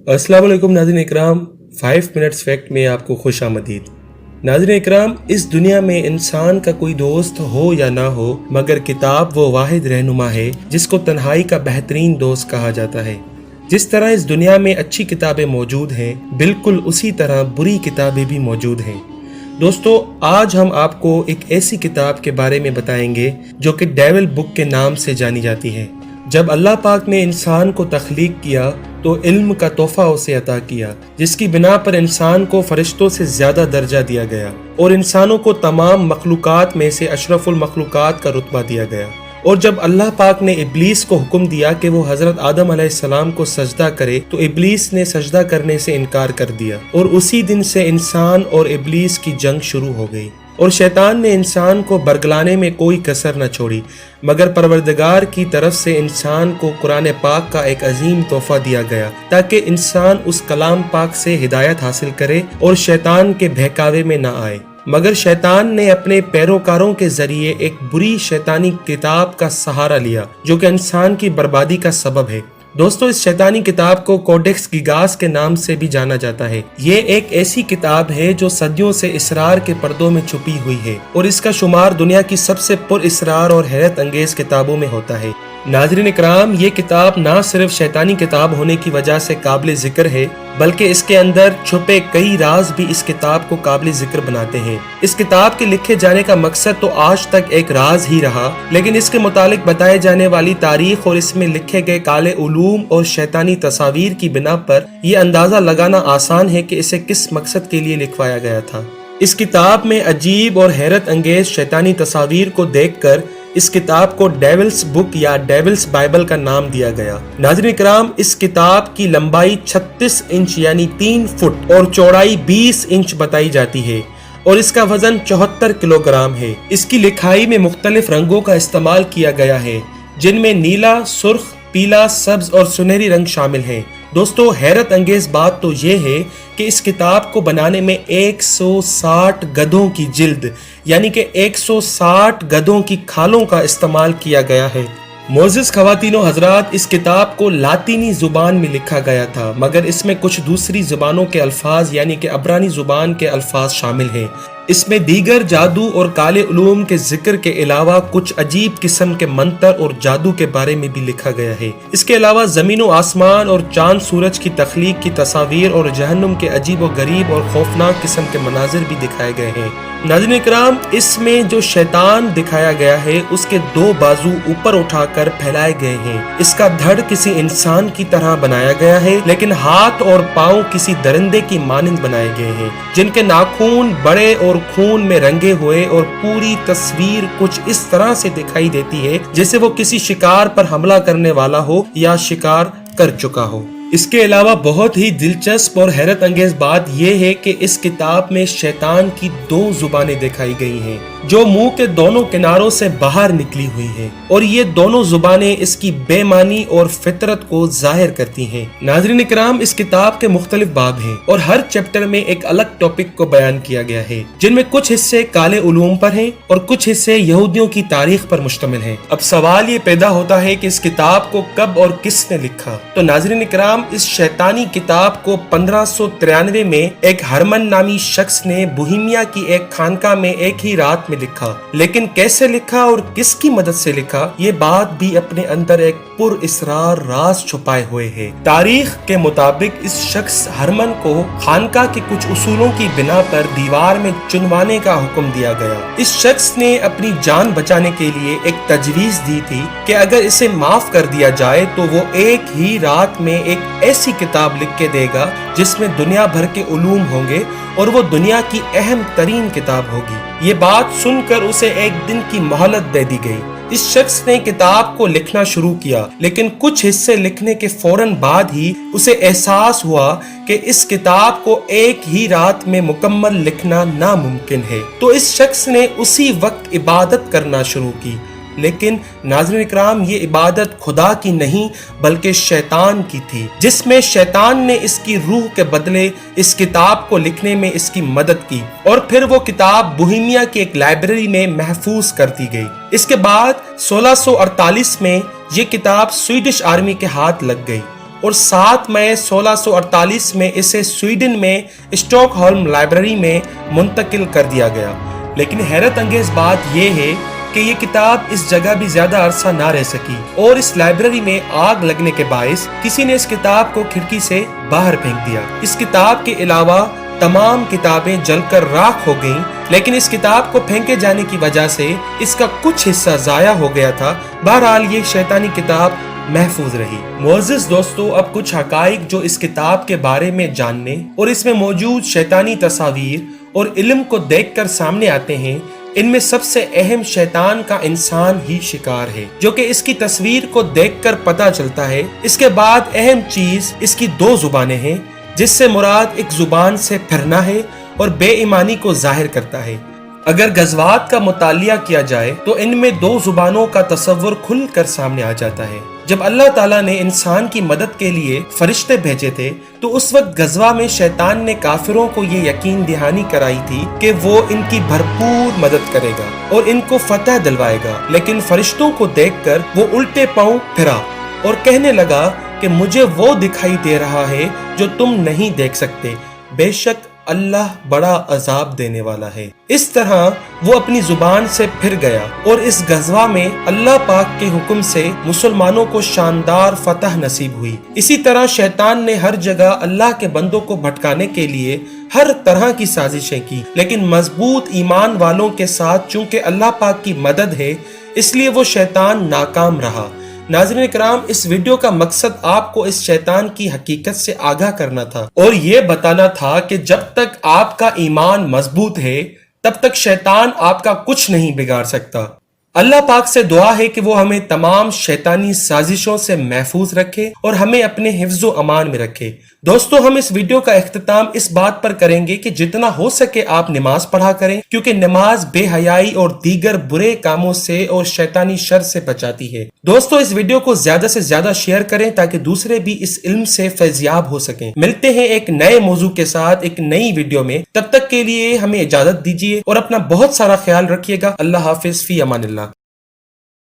अस्सलाम वालेकुम नाज़रीन इकराम, 5 मिनट्स फैक्ट में आपको खुश आमदीद। नाज़रीन इकराम, इस दुनिया में इंसान का कोई दोस्त हो या ना हो, मगर किताब वो वाहिद रहनुमा है जिसको तन्हाई का बेहतरीन दोस्त कहा जाता है। जिस तरह इस दुनिया में अच्छी किताबें मौजूद हैं, बिल्कुल उसी तरह बुरी किताबें भी मौजूद हैं। दोस्तों, आज हम आपको एक ऐसी किताब के बारे में बताएंगे जो कि डेविल बुक के नाम से जानी जाती है। जब अल्लाह पाक ने इंसान को तख्लीक किया तो इल्म का तोहफा उसे अता किया, जिसकी बिना पर इंसान को फरिश्तों से ज्यादा दर्जा दिया गया और इंसानों को तमाम मखलूकात में से अशरफुल मखलूकात का रुतबा दिया गया। और जब अल्लाह पाक ने इब्लीस को हुक्म दिया कि वो हजरत आदम अलैहिस्सलाम को सजदा करे, तो इब्लीस ने सजदा करने से इनकार कर दिया और उसी दिन से इंसान और इब्लीस की जंग शुरू हो गई। और शैतान ने इंसान को बरगलाने में कोई कसर न छोड़ी, मगर परवरदिगार की तरफ से इंसान को कुरान पाक का एक अजीम तोहफा दिया गया ताकि इंसान उस कलाम पाक से हिदायत हासिल करे और शैतान के बहकावे में न आए। मगर शैतान ने अपने पैरोकारों के जरिए एक बुरी शैतानी किताब का सहारा लिया जो कि इंसान की बर्बादी का सबब है। दोस्तों, इस शैतानी किताब को कोडेक्स गिगास के नाम से भी जाना जाता है। ये एक ऐसी किताब है जो सदियों से इसरार के पर्दों में छुपी हुई है और इसका शुमार दुनिया की सबसे पुरइसरार और हैरत अंगेज किताबों में होता है। नाज़रीन इकराम, ये किताब ना सिर्फ शैतानी किताब होने की वजह से काबिल जिक्र है, बल्कि इसके अंदर छुपे कई राज भी इस किताब को काबिल जिक्र बनाते हैं। इस किताब के लिखे जाने का मकसद तो आज तक एक राज ही रहा, लेकिन इसके मुतालिक बताए जाने वाली तारीख और इसमें लिखे गए काले उलूम और शैतानी तस्वीर की बिना पर यह अंदाजा लगाना आसान है कि इसे किस मकसद के लिए लिखवाया गया था। इस किताब में अजीब और हैरत अंगेज शैतानी तस्वीर को देखकर इस किताब को डेविल्स बुक या डेविल्स बाइबल का नाम दिया गया। नाज़रीन इकराम, इस किताब की लंबाई 36 इंच यानी 3 फुट और चौड़ाई 20 इंच बताई जाती है और इसका वजन 74 किलोग्राम है। इसकी लिखाई में मुख्तलिफ रंगों का इस्तेमाल किया गया है, जिनमें नीला, सुर्ख, पीला, सब्ज और सुनहरी रंग शामिल हैं। दोस्तों, हैरत अंगेज बात तो ये है कि इस किताब को बनाने में 160 गधों की जिल्द यानी कि 160 गधों की खालों का इस्तेमाल किया गया है। मोअज़्ज़िज़ ख़वातीनो हज़रात, इस किताब को लातीनी जुबान में लिखा गया था, मगर इसमें कुछ दूसरी जुबानों के अल्फाज यानी कि अब्रानी जुबान के अल्फाज शामिल हैं। इसमें दीगर जादू और काले उलूम के जिक्र के अलावा कुछ अजीब किस्म के मंत्र और जादू के बारे में भी लिखा गया है। इसके अलावा जमीन व आसमान और चांद सूरज की तख्लीक की तस्वीर और जहन्नुम के अजीब व गरीब और खौफनाक किस्म के मनाजिर भी दिखाए गए हैं। नाज़रीन इकराम, इसमें जो शैतान दिखाया गया है उसके 2 बाजू ऊपर उठाकर फैलाए गए हैं। इसका धड़ किसी इंसान की तरह बनाया गया है, लेकिन हाथ और पाँव किसी दरिंदे की मानिंद बनाए गए हैं, जिनके नाखून बड़े और खून में रंगे हुए और पूरी तस्वीर कुछ इस तरह से दिखाई देती है जैसे वो किसी शिकार पर हमला करने वाला हो या शिकार कर चुका हो। इसके अलावा बहुत ही दिलचस्प और हैरत अंगेज बात यह है कि इस किताब में शैतान की 2 जुबानें दिखाई गई हैं जो मुंह के दोनों किनारों से बाहर निकली हुई हैं और ये दोनों जुबानें इसकी बेमानी और फितरत को जाहिर करती हैं। नाज़रीन इकराम, इस किताब के मुख्तलिफ बाब हैं और हर चैप्टर में एक अलग टॉपिक को बयान किया गया है, जिनमें कुछ हिस्से काले उलूम पर हैं और कुछ हिस्से यहूदियों की तारीख पर मुश्तमिल हैं। अब सवाल ये पैदा होता है कि इस किताब को कब और किसने लिखा। तो नाज़रीन इकराम, इस शैतानी किताब को 1593 में एक हरमन नामी शख्स ने बोहेमिया की एक खानका में एक ही रात में लिखा, लेकिन कैसे लिखा और किसकी मदद से लिखा, ये बात भी अपने अंदर एक पुरइसरार राज छुपाए हुए है। तारीख के मुताबिक इस शख्स हरमन को खानका के कुछ उसूलों की बिना पर दीवार में चुनवाने का हुक्म दिया गया। इस शख्स ने अपनी जान बचाने के लिए एक तजवीज दी थी कि अगर इसे माफ कर दिया जाए तो वो एक ही रात में एक ऐसी किताब लिख के देगा जिसमें दुनिया भर के उलूम होंगे और वो दुनिया की अहम तरीन किताब होगी। ये बात सुनकर उसे एक दिन की मोहलत दे दी गई। इस शख्स ने किताब को लिखना शुरू किया, लेकिन कुछ हिस्से लिखने के फौरन बाद ही उसे एहसास हुआ कि इस किताब को एक ही रात में मुकम्मल लिखना नामुमकिन है। तो इस शख्स ने उसी वक्त इबादत करना शुरू की, लेकिन नाज़रीन इकराम, ये इबादत खुदा की नहीं बल्कि शैतान की थी, जिसमें शैतान ने इसकी रूह के बदले इस किताब को लिखने में इसकी मदद की और फिर वो किताब बोहेमिया की एक लाइब्रेरी में महफूज कर दी गई। इसके बाद 1648 में ये किताब स्वीडिश आर्मी के हाथ लग गई اور 7 مئی 1648 میں اسے سویڈن میں اسٹاک ہولم لائبریری میں منتقل کر دیا گیا۔ لیکن حیرت انگیز بات یہ ہے کہ یہ کتاب اس جگہ بھی زیادہ عرصہ نہ رہ سکی اور اس لائبریری میں آگ لگنے کے باعث کسی نے اس کتاب کو کھڑکی سے باہر پھینک دیا۔ اس کتاب کے علاوہ تمام کتابیں جل کر راکھ ہو گئیں، لیکن اس کتاب کو پھینکے جانے کی وجہ سے اس کا کچھ حصہ ضائع ہو گیا تھا۔ بہرحال یہ شیطانی کتاب محفوظ رہی۔ معزز دوستو، اب کچھ حقائق جو اس کتاب کے بارے میں جاننے اور اس میں موجود شیطانی تصاویر اور علم کو دیکھ کر سامنے آتے ہیں۔ ان میں سب سے اہم شیطان کا انسان ہی شکار ہے، جو کہ اس کی تصویر کو دیکھ کر پتہ چلتا ہے۔ اس کے بعد اہم چیز اس کی 2 زبانیں ہیں، جس سے مراد ایک زبان سے پھرنا ہے اور بے ایمانی کو ظاہر کرتا ہے۔ اگر غزوات کا مطالعہ کیا جائے تو ان میں 2 زبانوں کا تصور کھل کر سامنے آ جاتا ہے۔ جب اللہ تعالیٰ نے انسان کی مدد کے لیے فرشتے بھیجے تھے تو اس وقت غزوہ میں شیطان نے کافروں کو یہ یقین دہانی کرائی تھی کہ وہ ان کی بھرپور مدد کرے گا اور ان کو فتح دلوائے گا، لیکن فرشتوں کو دیکھ کر وہ الٹے پاؤں پھرا اور کہنے لگا کہ مجھے وہ دکھائی دے رہا ہے جو تم نہیں دیکھ سکتے، بے شک اللہ بڑا عذاب دینے والا ہے۔ اس طرح وہ اپنی زبان سے پھر گیا اور اس غزوہ میں اللہ پاک کے حکم سے مسلمانوں کو شاندار فتح نصیب ہوئی۔ اسی طرح شیطان نے ہر جگہ اللہ کے بندوں کو بھٹکانے کے لیے ہر طرح کی سازشیں کی، لیکن مضبوط ایمان والوں کے ساتھ چونکہ اللہ پاک کی مدد ہے، اس لیے وہ شیطان ناکام رہا۔ ناظرین اکرام، اس ویڈیو کا مقصد آپ کو اس شیطان کی حقیقت سے آگاہ کرنا تھا اور یہ بتانا تھا کہ جب تک آپ کا ایمان مضبوط ہے تب تک شیطان آپ کا کچھ نہیں بگاڑ سکتا۔ اللہ پاک سے دعا ہے کہ وہ ہمیں تمام شیطانی سازشوں سے محفوظ رکھے اور ہمیں اپنے حفظ و امان میں رکھے۔ دوستو، ہم اس ویڈیو کا اختتام اس بات پر کریں گے کہ جتنا ہو سکے آپ نماز پڑھا کریں، کیونکہ نماز بے حیائی اور دیگر برے کاموں سے اور شیطانی شر سے بچاتی ہے۔ دوستو، اس ویڈیو کو زیادہ سے زیادہ شیئر کریں تاکہ دوسرے بھی اس علم سے فیضیاب ہو سکیں۔ ملتے ہیں ایک نئے موضوع کے ساتھ ایک نئی ویڈیو میں، تب تک کے لیے ہمیں اجازت دیجیے اور اپنا بہت سارا خیال رکھیے گا۔ اللہ حافظ، فی امان اللہ۔